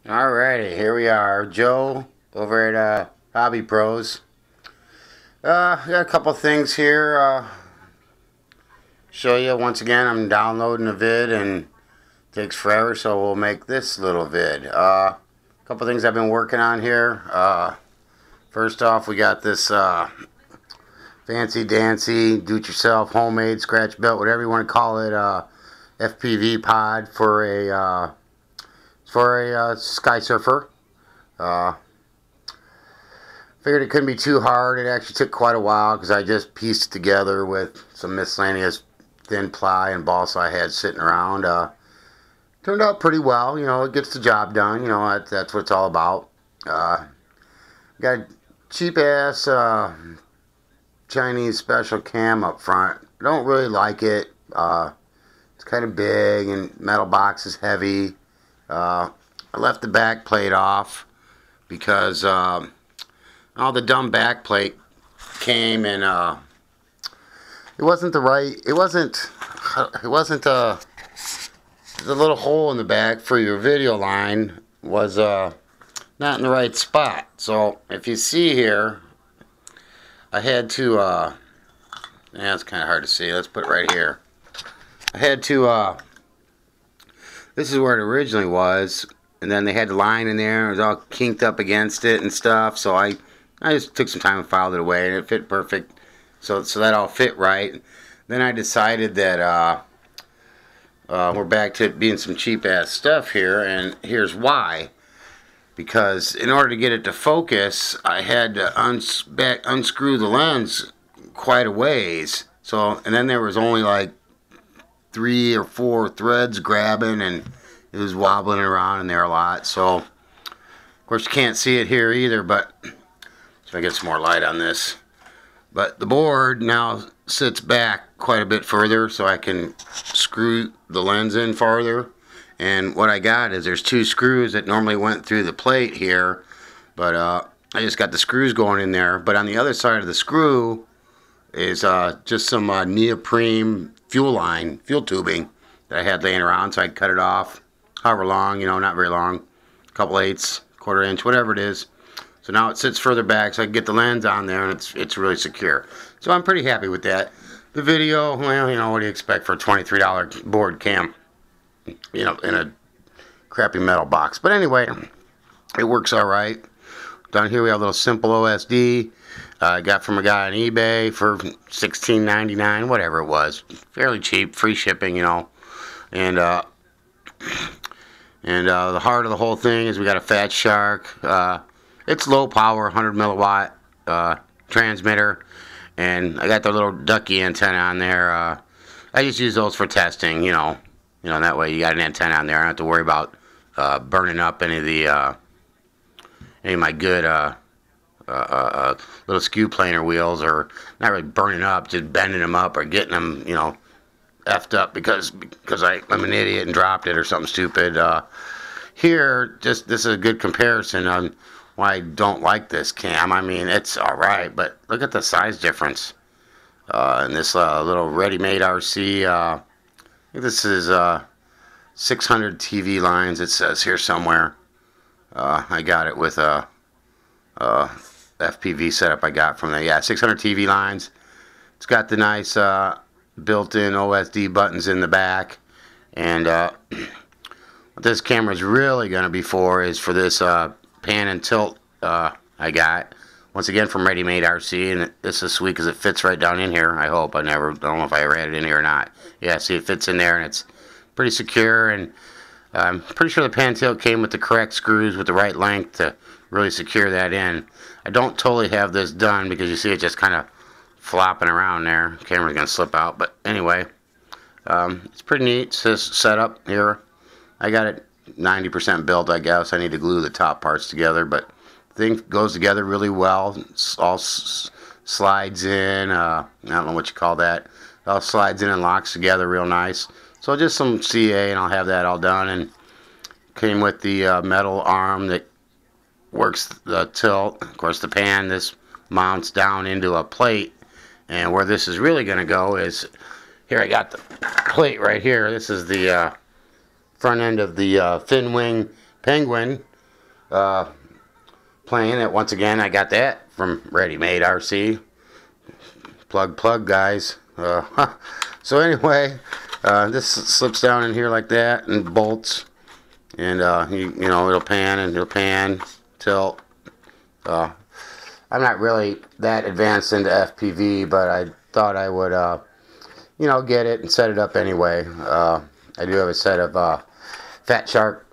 Alrighty, here we are. Joe over at Hobby Pros. Got a couple things here. Show you once again. I'm downloading a vid and it takes forever, so we'll make this little vid. Couple things I've been working on here. First off, we got this fancy dancy, do-it-yourself, homemade, scratch built, whatever you want to call it, FPV pod for a sky surfer. Figured it couldn't be too hard. It actually took quite a while because I just pieced it together with some miscellaneous thin ply and balsa I had sitting around. Turned out pretty well. You know, it gets the job done. You know, that's what it's all about. Got a cheap ass Chinese special cam up front. I don't really like it. It's kind of big and metal box is heavy. I left the back plate off because all the dumb back plate came and it wasn't the little hole in the back for your video line was not in the right spot. So if you see here, I had to yeah, it's kind of hard to see. Let's put it right here. I had to this is where it originally was, and then they had the line in there. It was all kinked up against it and stuff. So I just took some time and filed it away, and it fit perfect. So that all fit right. Then I decided that we're back to it being some cheap ass stuff here, and here's why. Because in order to get it to focus, I had to unscrew the lens quite a ways. So, and then there was only like 3 or 4 threads grabbing, and it was wobbling around in there a lot. So, of course, you can't see it here either, but so I get some more light on this. But the board now sits back quite a bit further, so I can screw the lens in farther. And what I got is there's 2 screws that normally went through the plate here, but I just got the screws going in there. But on the other side of the screw is just some neoprene fuel tubing that I had laying around, so I cut it off however long, you know, not very long, a couple eighths, quarter inch, whatever it is. So now it sits further back so I can get the lens on there, and it's really secure. So I'm pretty happy with that. The video, well, you know, what do you expect for a $23 board cam? You know, in a crappy metal box. But anyway, it works alright. Down here we have a little simple OSD. I got from a guy on eBay for $16.99, whatever it was. Fairly cheap, free shipping, you know. And the heart of the whole thing is we got a Fat Shark. It's low power, 100 milliwatt transmitter. And I got the little ducky antenna on there. I just use those for testing, you know. You know, that way you got an antenna on there. I don't have to worry about burning up any of my good little skew planer wheels, or not really burning up, just bending them up or getting them, you know, effed up because I'm an idiot and dropped it or something stupid. Here, this is a good comparison on why I don't like this cam. I mean, it's alright, but look at the size difference. In this little ready-made RC, this is 600 TV lines, it says here somewhere. I got it with a FPV setup I got from there. Yeah, 600 TV lines. It's got the nice built-in OSD buttons in the back. And what this camera is really going to be for is for this pan and tilt I got. Once again from Ready Made RC, and this is sweet because it fits right down in here. I hope. I don't know if I ever had it in here or not. Yeah, see, it fits in there, and it's pretty secure, and I'm pretty sure the pan tilt came with the correct screws with the right length to really secure that in. I don't totally have this done because you see it just kind of flopping around there. The camera's going to slip out, but anyway, it's pretty neat. It's this setup here. I got it 90% built, I guess. I need to glue the top parts together, but thing goes together really well. It all slides in. I don't know what you call that. It all slides in and locks together real nice. So just some CA and I'll have that all done. And came with the metal arm that works the tilt. Of course, the pan, this mounts down into a plate. And where this is really going to go is, here I got the plate right here. This is the front end of the fin wing Penguin plane that, once again, I got that from Ready Made RC. Plug, guys. So anyway, this slips down in here like that and bolts, and you know, it'll pan, tilt. I'm not really that advanced into FPV, but I thought I would, you know, get it and set it up anyway. I do have a set of Fat Shark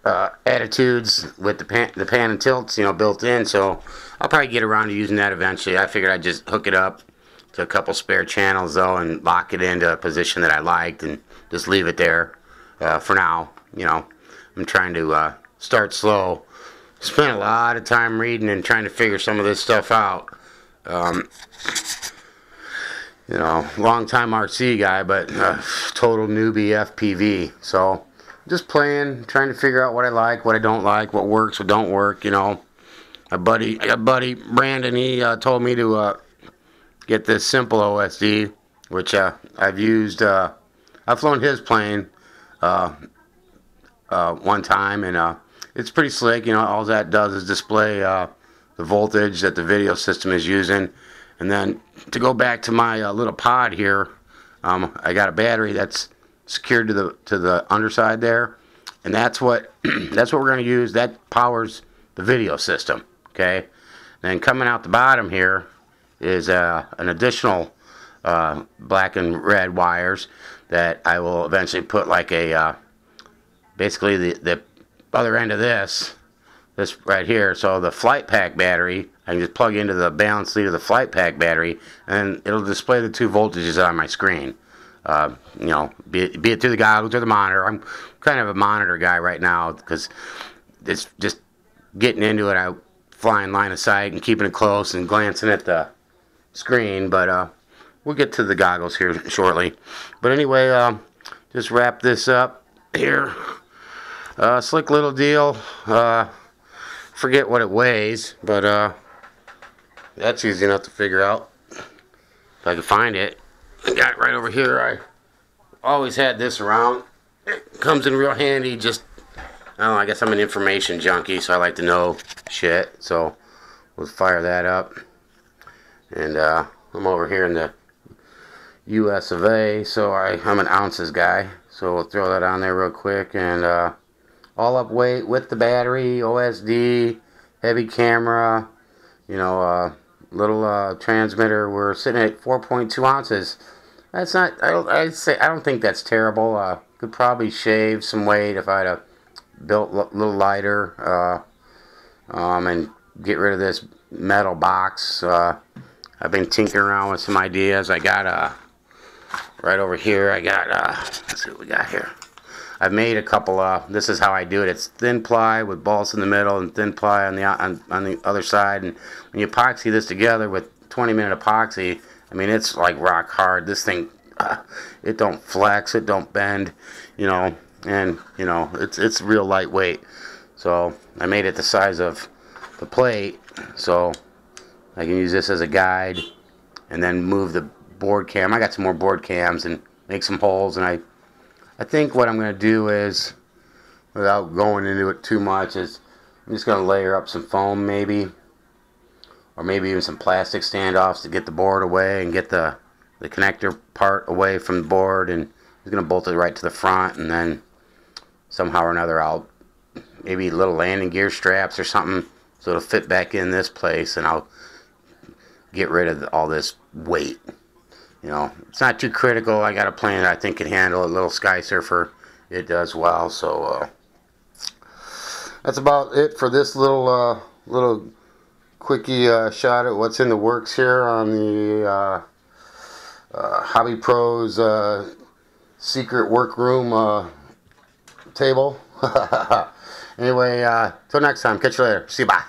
attitudes with the pan and tilts, you know, built in, so I'll probably get around to using that eventually. I figured I'd just hook it up to a couple spare channels though and lock it into a position that I liked and just leave it there for now. You know, I'm trying to start slow. Spent a lot of time reading and trying to figure some of this stuff out. You know, long time RC guy, but total newbie FPV. So just playing, trying to figure out what I like, what I don't like, what works, what don't work. You know, I got a buddy Brandon. He told me to get this simple OSD, which I've used. I've flown his plane one time, and it's pretty slick. You know, all that does is display the voltage that the video system is using. And then to go back to my little pod here, I got a battery that's secured to the underside there, and that's what we're going to use. That powers the video system. Okay, then coming out the bottom here is an additional black and red wires that I will eventually put like a basically the other end of this right here. So the flight pack battery, I can just plug into the balance lead of the flight pack battery, and it'll display the two voltages on my screen. You know, be it through the goggles or the monitor. I'm kind of a monitor guy right now because it's just getting into it. I flying line of sight and keeping it close and glancing at the screen, but we'll get to the goggles here shortly. But anyway, just wrap this up here. Slick little deal. Forget what it weighs, but that's easy enough to figure out if I can find it. I got it right over here. I always had this around. It comes in real handy. Just, I don't know, I guess I'm an information junkie, so I like to know shit. So we'll fire that up. And I'm over here in the US of A, so I'm an ounces guy. So we'll throw that on there real quick. And all up weight with the battery, OSD, heavy camera, you know, little transmitter. We're sitting at 4.2 ounces. That's not, I don't think that's terrible. Could probably shave some weight if I'd have built a little lighter, and get rid of this metal box. I've been tinkering around with some ideas. I got right over here, I got let's see what we got here. I've made a couple. This is how I do it. It's thin ply with balls in the middle and thin ply on the other side. And when you epoxy this together with 20-minute epoxy, I mean, it's like rock hard. This thing, it don't flex, it don't bend, you know, and you know, it's real lightweight. So I made it the size of the plate, so I can use this as a guide, and then move the board cam. I got some more board cams and make some holes, and I think what I'm going to do is, without going into it too much, is I'm just going to layer up some foam maybe, or maybe even some plastic standoffs to get the board away and get the connector part away from the board, and I'm going to bolt it right to the front, and then somehow or another I'll maybe little landing gear straps or something so it'll fit back in this place, and I'll get rid of all this weight. You know, it's not too critical. I got a plane that I think can handle it. A little Sky Surfer, it does well. So that's about it for this little quickie shot at what's in the works here on the Hobby Pros secret workroom table. Anyway, till next time. Catch you later. See you. Bye.